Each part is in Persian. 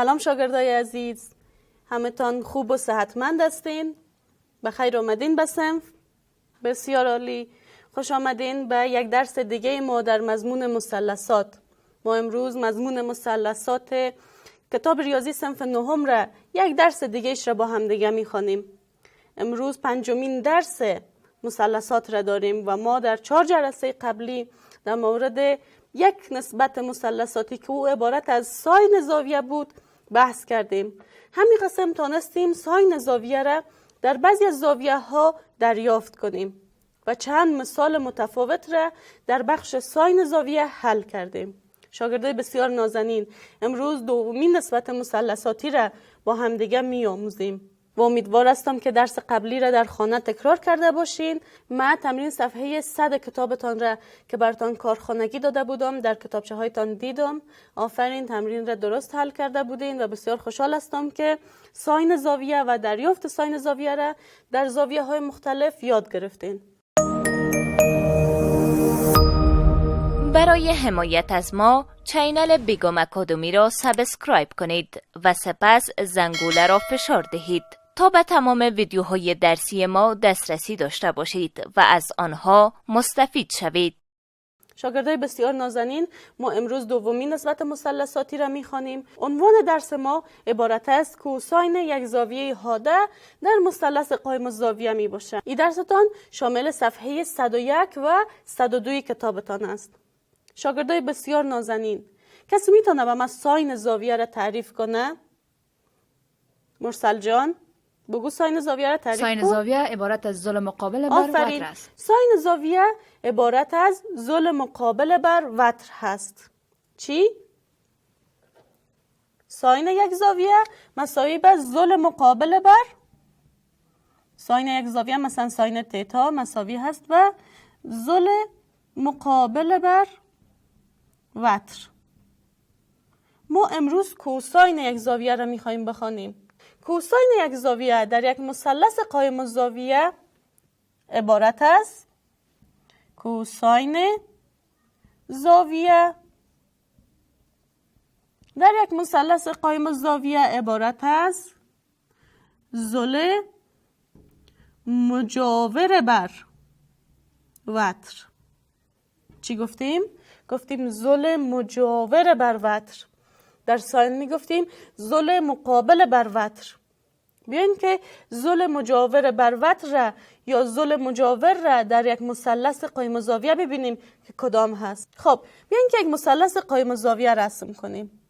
سلام شاگردای عزیز، همتان خوب و صحتمند هستین؟ بخیر آمدین به صنف. بسیار عالی. خوش آمدین به یک درس دیگه ما در مضمون مثلثات. ما امروز مضمون مثلثات کتاب ریاضی صنف نهم را یک درس دیگه را با هم دیگه میخوانیم. امروز پنجمین درس مثلثات را داریم و ما در 4 جلسه قبلی در مورد یک نسبت مثلثاتی که او عبارت از ساین زاویه بود بحث کردیم. همین قسم تانستیم ساین زاویه را در بعضی از زاویه ها دریافت کنیم و چند مثال متفاوت را در بخش ساین زاویه حل کردیم. شاگردای بسیار نازنین، امروز دومین نسبت مثلثاتی را با همدیگه می‌آموزیم و امیدوار هستم که درس قبلی را در خانه تکرار کرده باشین. من تمرین صفحه 100 کتابتان را که براتان کارخانگی داده بودم در کتابچه هایتان دیدم. آفرین، تمرین را درست حل کرده بودین و بسیار خوشحال هستم که ساین زاویه و دریافت ساین زاویه را در زاویه های مختلف یاد گرفتین. برای حمایت از ما چینل بیگم اکادمی را سابسکرایب کنید و سپس زنگوله را فشار دهید تا به تمام ویدیوهای درسی ما دسترسی داشته باشید و از آنها مستفید شوید. شاگردای بسیار نازنین، ما امروز دومین نسبت مثلثاتی را می‌خوانیم. عنوان درس ما عبارت است کوساین یک زاویه حاده در مثلث قائم الزاویه میباشد. این درستان شامل صفحه 101 و 102 کتابتان است. شاگردای بسیار نازنین، کسی میتونه به من ساین زاویه را تعریف کنه؟ مرسل جان بگو ساین زاویه را تعریف کن. ساین زاویه عبارت از ضلع مقابل بر آفرین. وتر است. ساین زاویه عبارت از ضلع مقابل بر وتر هست. چی؟ ساین یک زاویه مساوی به ضلع مقابل بر ساین یک زاویه، مثلا ساین تتا مساوی هست به ضلع مقابل بر وتر. ما امروز کوساین یک زاویه را میخواییم بخوانیم. کوساین یک زاویه در یک مثلث قائم الزاویه عبارت از کوساین زاویه در یک مثلث قائم الزاویه عبارت از ضلع مجاور بر وتر. چی گفتیم؟ گفتیم ضلع مجاور بر وتر. در ساین می گفتیم ضلع مقابل بر وتر. بیاین که ضلع مجاور بر وتر را یا ضلع مجاور را در یک مثلث قائم الزاویه ببینیم که کدام هست. خب بیاین که یک مثلث قائم الزاویه رسم کنیم.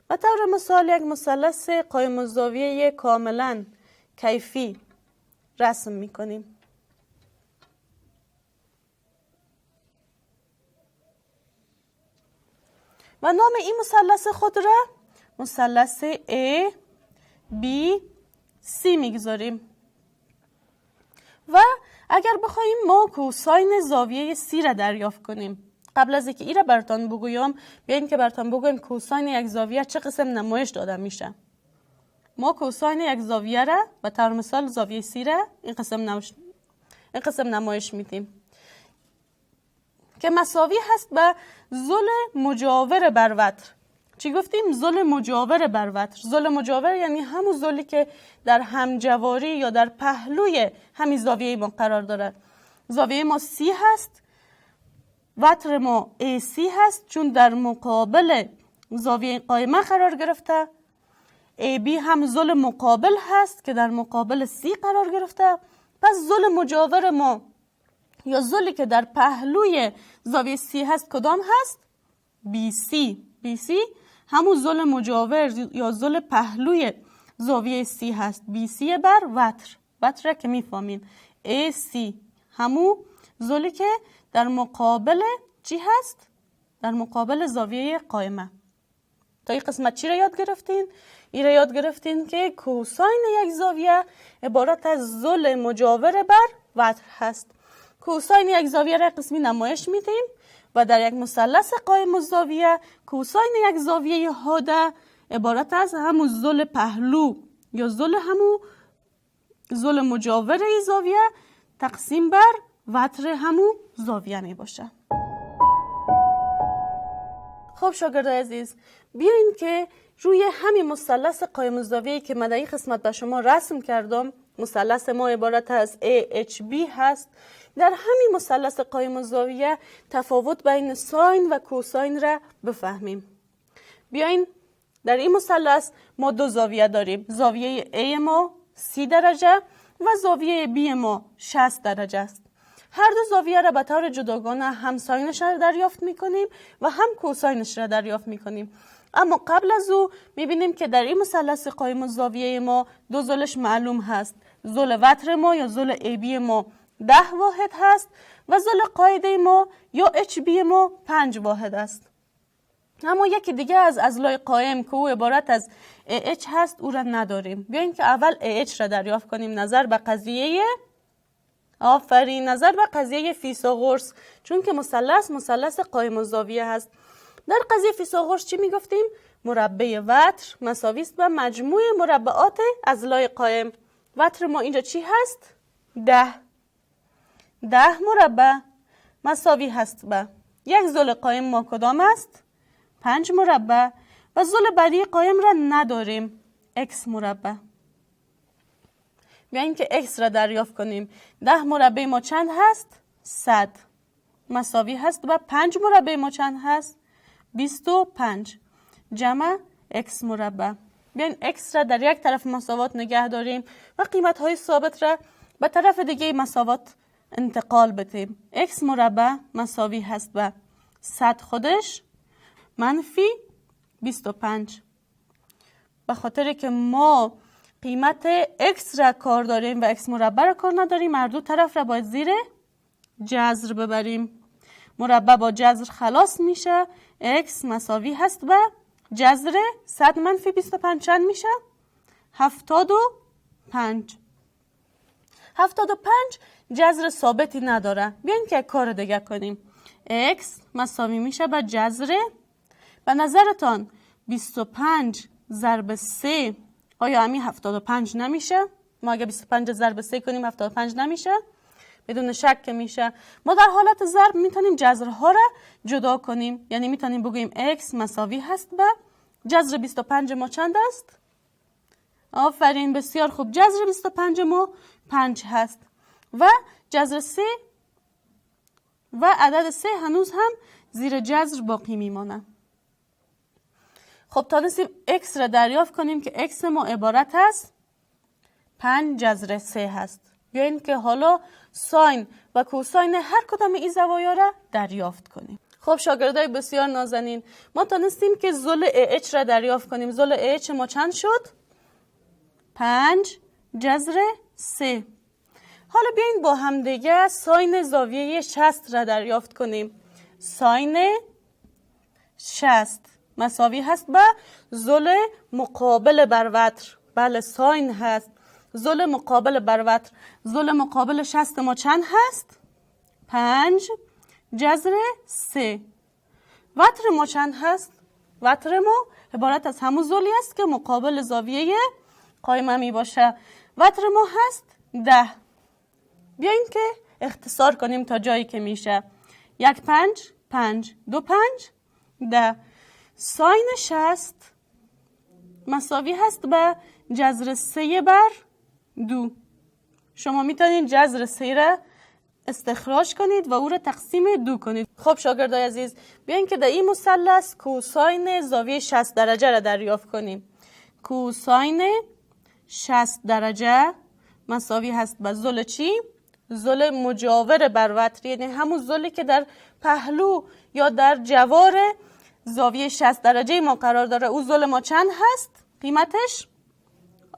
به طور مثال یک مثلث قائم الزاویه کاملا کیفی رسم می کنیم. و نام این مثلث خود را مثلث A B C میگذاریم. و اگر بخوایم ما کوساین زاویه C را دریافت کنیم، قبل از اینکه این را براتون بگویم بیاین که براتون بگویم کوساین یک زاویه چه قسم نمایش داده میشه. ما کوساین یک زاویه را به طور مثال زاویه C را این قسم نمایش میدیم که مساوی هست به ضلع مجاور بر وتر. چی گفتیم؟ ضلع مجاور بر وتر. ضلع مجاور یعنی همون ضلعی که در همجواری یا در پهلوی همین زاویه ما قرار داره. زاویه ما C هست، وتر ما AC هست چون در مقابل زاویه قائمه قرار گرفته. AB هم ضلع مقابل هست که در مقابل C قرار گرفته. پس ضلع مجاور ما یا ضلعی که در پهلوی زاویه C هست کدام هست؟ BC. BC همون ضلع مجاور یا ضلع پهلوی زاویه C هست. BC بر وتر. وتر که میفهمین. AC همون ضلعی که در مقابل چی هست؟ در مقابل زاویه قائمه. تا این قسمت چی را یاد گرفتین؟ این را یاد گرفتین که کوساین یک زاویه عبارت از ضلع مجاور بر وتر هست. کوساین یک زاویه را قسمی نمایش میدیم و در یک مثلث قائم الزاویه کوساین یک زاویه حاده عبارت از همون ضلع پهلو یا ضلع مجاور این زاویه تقسیم بر وتر همون زاویه می باشه. خب شاگردای عزیز، بیاین که روی همین مثلث قائم الزاویه‌ای که من در این قسمت به شما رسم کردم، مثلث ما عبارت از AHB هست. در همین مثلث قائم الزاویه تفاوت بین ساین و کوساین را بفهمیم. بیاین در این مثلث ما دو زاویه داریم. زاویه A ما 30 درجه و زاویه B ما 60 درجه است. هر دو زاویه را به طور جداگانه هم ساینش را دریافت میکنیم و هم کوساینش را دریافت میکنیم. اما قبل از او میبینیم که در این مثلث قائم الزاویه ما دو ضلعش معلوم هست. ضلع وتر ما یا ضلع AB ما 10 واحد هست و ضلع قاعده ما یا HB ما 5 واحد است. اما یکی دیگه از اضلاع قائم که او عبارت از AH هست او را نداریم. بیاین که اول AH را دریافت کنیم نظر به قضیه فیثاغورس، چون که مثلث قائم الزاویه هست. در قضیه فیثاغورس چی میگفتیم؟ مربع وتر مساوی است به مجموع مربعات اضلاع قائم. وتر ما اینجا چی هست؟ 10 مربع مساوی هست به یک ضلع قائم ما کدام است؟ 5 مربع و ضلع بعدی قائم را نداریم، x مربع. بیاییم که x را دریافت کنیم. 10 مربع ما چند هست؟ 100 مساوی هست به 5 مربع ما چند هست؟ 25 جمع x مربع. بیاین x را در یک طرف مساوات نگه داریم و قیمت های ثابت را به طرف دیگه مساوات انتقال بدیم. x مربع مساوی هست به 100 خودش منفی 25. به خاطر که ما قیمت x را کار داریم و x مربع را کار نداریم، هر دو طرف را باید زیر جذر ببریم. مربع با جذر خلاص میشه. x مساوی هست به جذر 100 منفی 25 چند میشه؟ 75. 75 جذر ثابتی نداره. بیاین که کار دیگه کنیم. x مساوی میشه به جذر، به نظرتان 25 ضرب 3 آیا همین 75 نمیشه؟ ما اگه 25 ضرب 3 کنیم 75 نمیشه؟ بدون شک که میشه. ما در حالت ضرب میتونیم جذرها را جدا کنیم. یعنی میتونیم بگوییم x مساوی هست به جذر 25 ما چند است؟ آفرین، بسیار خوب. جذر 25 ما 5 هست و جذر 3 و عدد 3 هنوز هم زیر جذر باقی میمانه. خب تانستیم x را دریافت کنیم که x ما عبارت است 5 جذر 3 هست. بیاین که حالا ساین و کوساین هر کدام این زوایا را دریافت کنیم. خب شاگردای بسیار نازنین، ما تانستیم که ضلع AH را دریافت کنیم. ضلع AH ما چند شد؟ 5 جذر 3. حالا بیاین با هم دیگه ساین زاویه 60 را دریافت کنیم. ساین 60 مساوی هست به ضلع مقابل بر وتر. بله ساین هست. ضلع مقابل بر وتر. ضلع مقابل 60 ما چند هست؟ 5 جذر 3. وتر ما چند هست؟ وتر ما عبارت از همون ضلعی است که مقابل زاویه قائمه می باشه. وتر ما هست 10. بیاین که اختصار کنیم تا جایی که میشه. 1 5 5 2 5 10. ساین 60 مساوی هست به جذر 3 بر 2. شما میتونید جذر 3 را استخراج کنید و او را تقسیم 2 کنید. خب شاگردای عزیز، بیاین که در این مثلث کوساین زاویه 60 درجه را دریافت کنیم. کوساین 60 درجه مساوی هست به ضلع چی؟ ضلع مجاور بر وتر، یعنی همون ضلعی که در پهلو یا در جوار زاویه 60 درجه ما قرار داره. او ضلع ما چند هست؟ قیمتش؟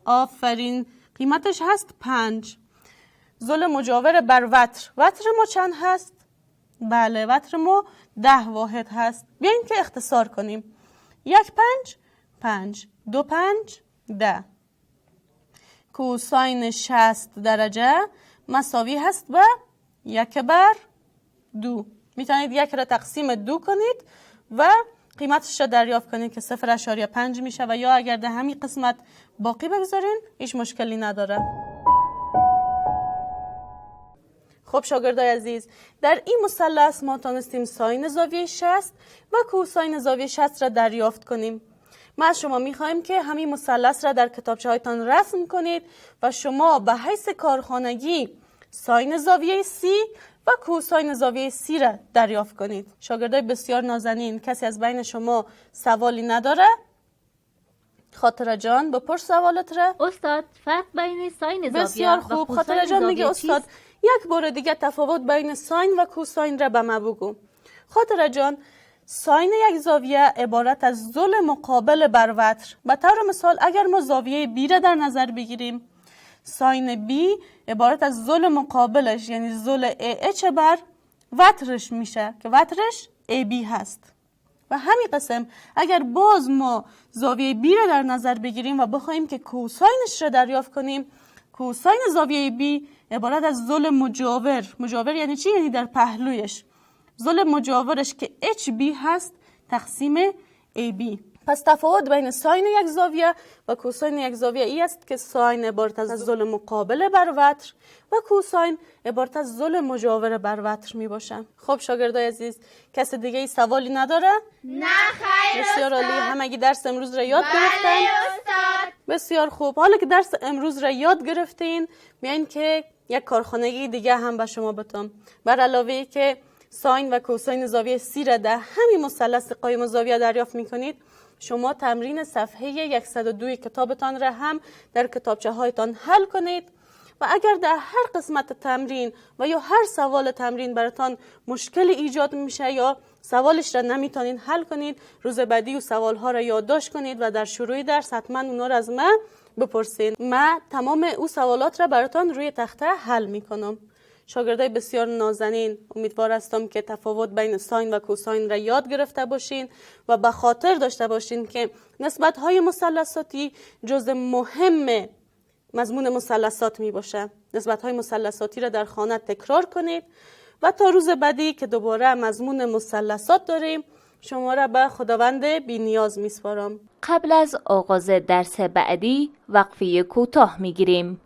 آفرین، قیمتش هست 5. ضلع مجاور بر وتر. وتر ما چند هست؟ بله وتر ما 10 واحد هست. بیاین که اختصار کنیم. 1 5 5 2 5 10. کوساین 60 درجه مساوی هست به 1 بر 2. میتونید 1 را تقسیم 2 کنید و قیمتش را دریافت کنید که 0.5 میشه و یا اگر در همین قسمت باقی بگذارین هیچ مشکلی نداره. خب شاگردای عزیز، در این مثلث ما تونستیم ساین زاویه 60 و کوساین زاویه 60 را دریافت کنیم. ما از شما میخوایم که همین مثلث را در کتابچه هایتان رسم کنید و شما به حیث کارخانگی ساین زاویه سی و کوساین زاویه سی را دریافت کنید. شاگردای بسیار نازنین، کسی از بین شما سوالی نداره؟ خاطره جان بپرس سوالت را. استاد، فرق بین ساین زاویه بسیار و خوب. کوساین خاطره جان میگه زاویه استاد چیست؟ یک بار دیگه تفاوت بین ساین و کوساین را به ما بگو. خاطره جان، ساین یک زاویه عبارت از ضلع مقابل بر وتر. به طور مثال اگر ما زاویه بی را در نظر بگیریم، ساین بی عبارت از ضلع مقابلش یعنی ضلع AH بر وترش میشه که وترش AB هست. و همین قسم اگر باز ما زاویه بی را در نظر بگیریم و بخوایم که کوساینش را دریافت کنیم، کوساین زاویه بی عبارت از ضلع مجاور. مجاور یعنی چی؟ یعنی در پهلویش. ضلع مجاورش که HB هست تقسیم AB. پس تفاوت بین ساین یک زاویه و کوساین یک زاویه ای است که ساین عبارت از ضلع مقابل بر وتر و کوساین عبارت از ضلع مجاور بر وتر می باشه. خب شاگردای عزیز، کسی دیگه ای سوالی نداره؟ نه خیر بسیار عالی. همگی درس امروز را یاد گرفتن؟ بله استاد. بسیار خوب. حالا که درس امروز را یاد گرفتین، میاین که یک کارخانگی دیگه هم به شما بتم. بر علاوه که ساین و کوساین زاویه سی را در همین مثلث قایم الزاویه دریافت میکنید، شما تمرین صفحه 102 کتابتان را هم در کتابچه هایتان حل کنید و اگر در هر قسمت تمرین و یا هر سوال تمرین براتان مشکل ایجاد میشه یا سوالش را نمیتونین حل کنید، روز بعدی و سوال ها را یادداشت کنید و در شروع درس حتما اونا را از من بپرسین. من تمام او سوالات را براتان روی تخته حل میکنم. شاگردای بسیار نازنین، امیدوار هستم که تفاوت بین ساین و کوساین را یاد گرفته باشین و به خاطر داشته باشین که نسبت‌های مثلثاتی جزء مهم مضمون مثلثات می باشه. نسبت‌های مثلثاتی را در خانه تکرار کنید و تا روز بعدی که دوباره مضمون مثلثات داریم، شما را به خداوند بی‌نیاز می‌سپارم. قبل از آغاز درس بعدی وقفه کوتاه می‌گیریم.